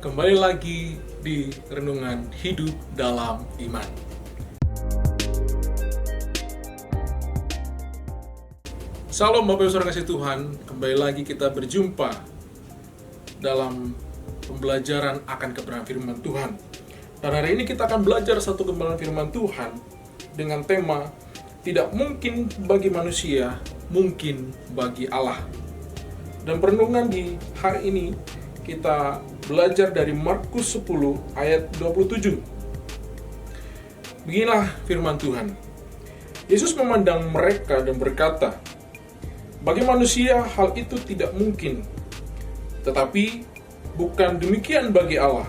Kembali lagi di Renungan Hidup dalam Iman. Salam Bapak Ibu Saudara kasih Tuhan, kembali lagi kita berjumpa dalam pembelajaran akan kebenaran firman Tuhan. Dan hari ini kita akan belajar satu kebenaran firman Tuhan dengan tema tidak mungkin bagi manusia, mungkin bagi Allah. Dan perenungan di hari ini kita belajar dari Markus 10 ayat 27. Beginilah firman Tuhan. Yesus memandang mereka dan berkata, bagi manusia hal itu tidak mungkin, tetapi bukan demikian bagi Allah,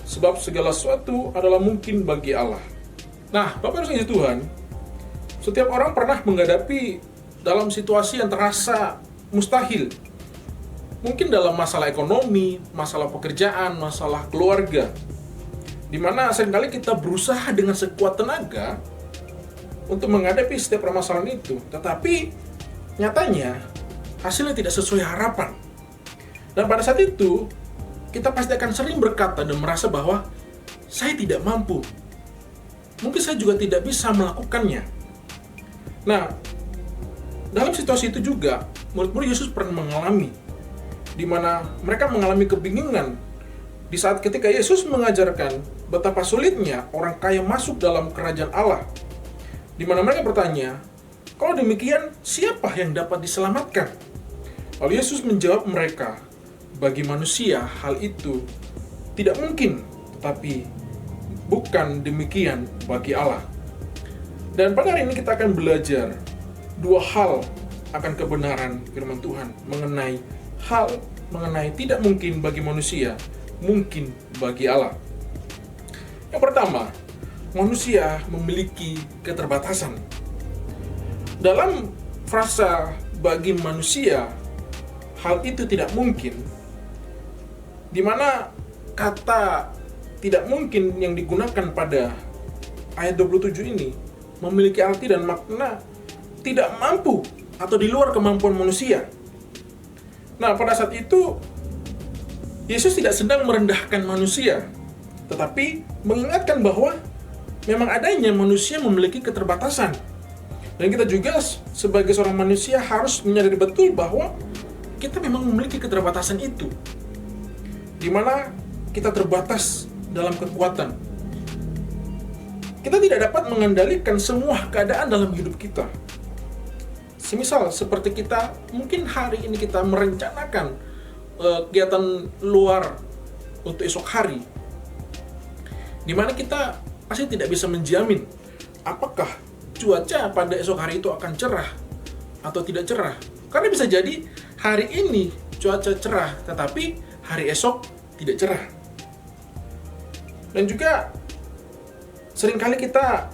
sebab segala sesuatu adalah mungkin bagi Allah. Nah, Bapak Ibu Tuhan, setiap orang pernah menghadapi dalam situasi yang terasa mustahil. Mungkin dalam masalah ekonomi, masalah pekerjaan, masalah keluarga, di mana seringkali kita berusaha dengan sekuat tenaga untuk menghadapi setiap permasalahan itu, tetapi nyatanya hasilnya tidak sesuai harapan. Dan pada saat itu kita pasti akan sering berkata dan merasa bahwa saya tidak mampu, mungkin saya juga tidak bisa melakukannya. Nah, dalam situasi itu juga murid-murid Yesus pernah mengalami, di mana mereka mengalami kebingungan di saat ketika Yesus mengajarkan betapa sulitnya orang kaya masuk dalam kerajaan Allah, di mana mereka bertanya, kalau demikian siapa yang dapat diselamatkan? Lalu Yesus menjawab mereka, bagi manusia hal itu tidak mungkin, tetapi bukan demikian bagi Allah. Dan pada hari ini kita akan belajar dua hal akan kebenaran firman Tuhan mengenai tidak mungkin bagi manusia, mungkin bagi Allah. Yang pertama, manusia memiliki keterbatasan. Dalam frasa bagi manusia, hal itu tidak mungkin, di mana kata tidak mungkin yang digunakan pada ayat 27 ini memiliki arti dan makna tidak mampu atau di luar kemampuan manusia. Nah, pada saat itu Yesus tidak sedang merendahkan manusia, tetapi mengingatkan bahwa memang adanya manusia memiliki keterbatasan. Dan kita juga sebagai seorang manusia harus menyadari betul bahwa kita memang memiliki keterbatasan itu, di mana kita terbatas dalam kekuatan. Kita tidak dapat mengendalikan semua keadaan dalam hidup kita. Semisal seperti kita, mungkin hari ini kita merencanakan kegiatan luar untuk esok hari, di mana kita pasti tidak bisa menjamin apakah cuaca pada esok hari itu akan cerah atau tidak cerah. Karena bisa jadi hari ini cuaca cerah, tetapi hari esok tidak cerah. Dan juga seringkali kita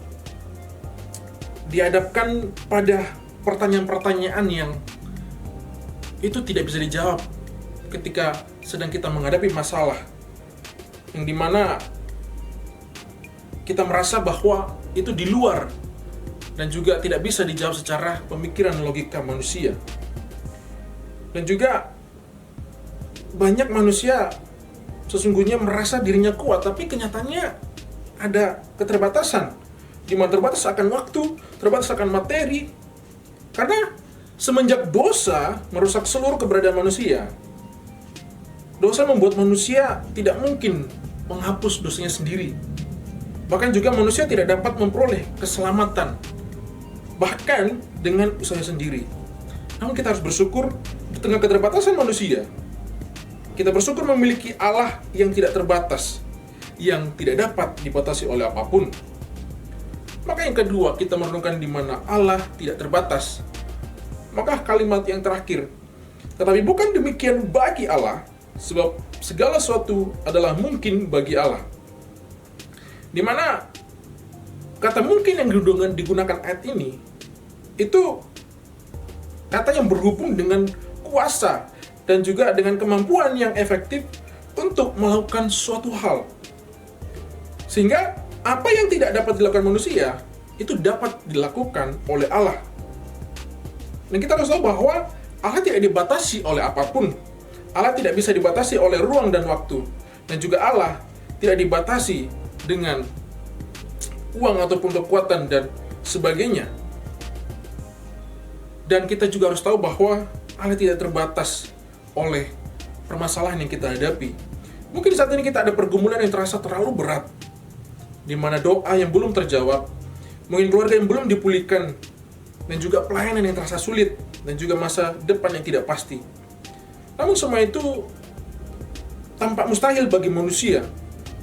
dihadapkan pada pertanyaan-pertanyaan yang itu tidak bisa dijawab ketika sedang kita menghadapi masalah, yang dimana kita merasa bahwa itu di luar dan juga tidak bisa dijawab secara pemikiran logika manusia. Dan juga banyak manusia sesungguhnya merasa dirinya kuat, tapi kenyataannya ada keterbatasan, di mana terbatas akan waktu, terbatas akan materi. Karena semenjak dosa merusak seluruh keberadaan manusia, dosa membuat manusia tidak mungkin menghapus dosanya sendiri. Bahkan juga manusia tidak dapat memperoleh keselamatan, bahkan dengan usaha sendiri. Namun kita harus bersyukur di tengah keterbatasan manusia, kita bersyukur memiliki Allah yang tidak terbatas, yang tidak dapat dibatasi oleh apapun. Maka yang kedua, kita merenungkan di mana Allah tidak terbatas. Maka kalimat yang terakhir, tetapi bukan demikian bagi Allah, sebab segala sesuatu adalah mungkin bagi Allah. Di mana kata mungkin yang digunakan ayat ini, itu kata yang berhubung dengan kuasa dan juga dengan kemampuan yang efektif untuk melakukan suatu hal. Sehingga apa yang tidak dapat dilakukan manusia, itu dapat dilakukan oleh Allah. Dan kita harus tahu bahwa Allah tidak dibatasi oleh apapun. Allah tidak bisa dibatasi oleh ruang dan waktu. Dan juga Allah tidak dibatasi dengan uang ataupun kekuatan dan sebagainya. Dan kita juga harus tahu bahwa Allah tidak terbatas oleh permasalahan yang kita hadapi. Mungkin saat ini kita ada pergumulan yang terasa terlalu berat, di mana doa yang belum terjawab, mungkin keluarga yang belum dipulihkan, dan juga pelayanan yang terasa sulit, dan juga masa depan yang tidak pasti. Namun semua itu tampak mustahil bagi manusia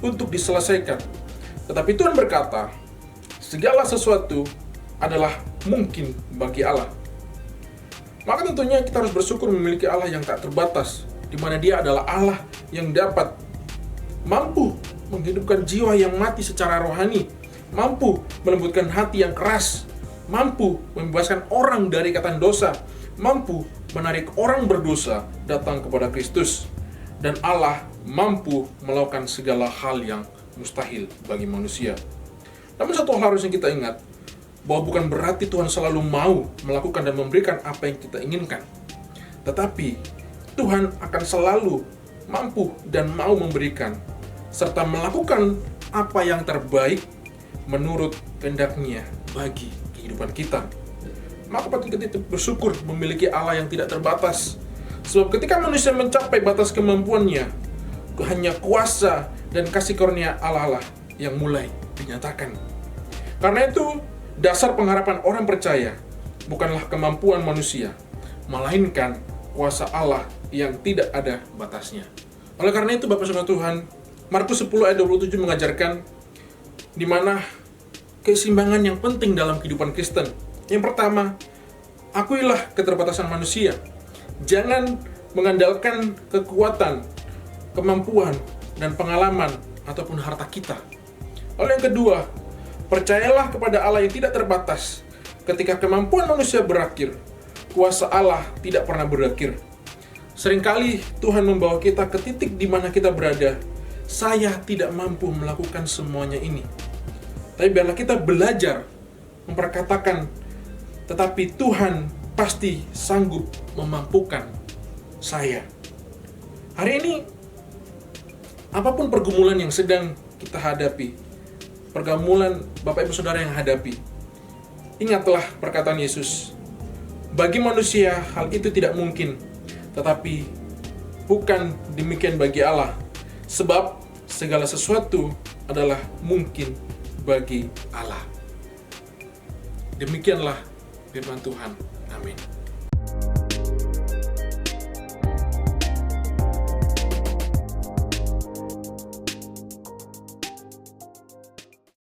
untuk diselesaikan. Tetapi Tuhan berkata, segala sesuatu adalah mungkin bagi Allah. Maka tentunya kita harus bersyukur memiliki Allah yang tak terbatas, di mana Dia adalah Allah yang dapat mampu menghidupkan jiwa yang mati secara rohani, mampu melembutkan hati yang keras, mampu membebaskan orang dari ikatan dosa, mampu menarik orang berdosa datang kepada Kristus, dan Allah mampu melakukan segala hal yang mustahil bagi manusia. Namun satu hal harus yang kita ingat, bahwa bukan berarti Tuhan selalu mau melakukan dan memberikan apa yang kita inginkan. Tetapi Tuhan akan selalu mampu dan mau memberikan, serta melakukan apa yang terbaik menurut kehendak-Nya bagi kehidupan kita. Maka patut kita bersyukur memiliki Allah yang tidak terbatas. Sebab ketika manusia mencapai batas kemampuannya, hanya kuasa dan kasih karunia Allah lah yang mulai dinyatakan. Karena itu, dasar pengharapan orang percaya bukanlah kemampuan manusia, melainkan kuasa Allah yang tidak ada batasnya. Oleh karena itu, Bapak Saudara Tuhan, Markus 10 ayat 27 mengajarkan di mana keseimbangan yang penting dalam kehidupan Kristen. Yang pertama, akuilah keterbatasan manusia. Jangan mengandalkan kekuatan, kemampuan, dan pengalaman ataupun harta kita. Lalu yang kedua, percayalah kepada Allah yang tidak terbatas. Ketika kemampuan manusia berakhir, kuasa Allah tidak pernah berakhir. Seringkali Tuhan membawa kita ke titik di mana kita berada. Saya tidak mampu melakukan semuanya ini. Tapi biarlah kita belajar memperkatakan, tetapi Tuhan pasti sanggup memampukan saya. Hari ini, apapun pergumulan yang sedang kita hadapi, pergumulan Bapak Ibu Saudara yang hadapi, ingatlah perkataan Yesus. Bagi manusia hal itu tidak mungkin, tetapi bukan demikian bagi Allah. Sebab segala sesuatu adalah mungkin bagi Allah. Demikianlah firman Tuhan. Amin.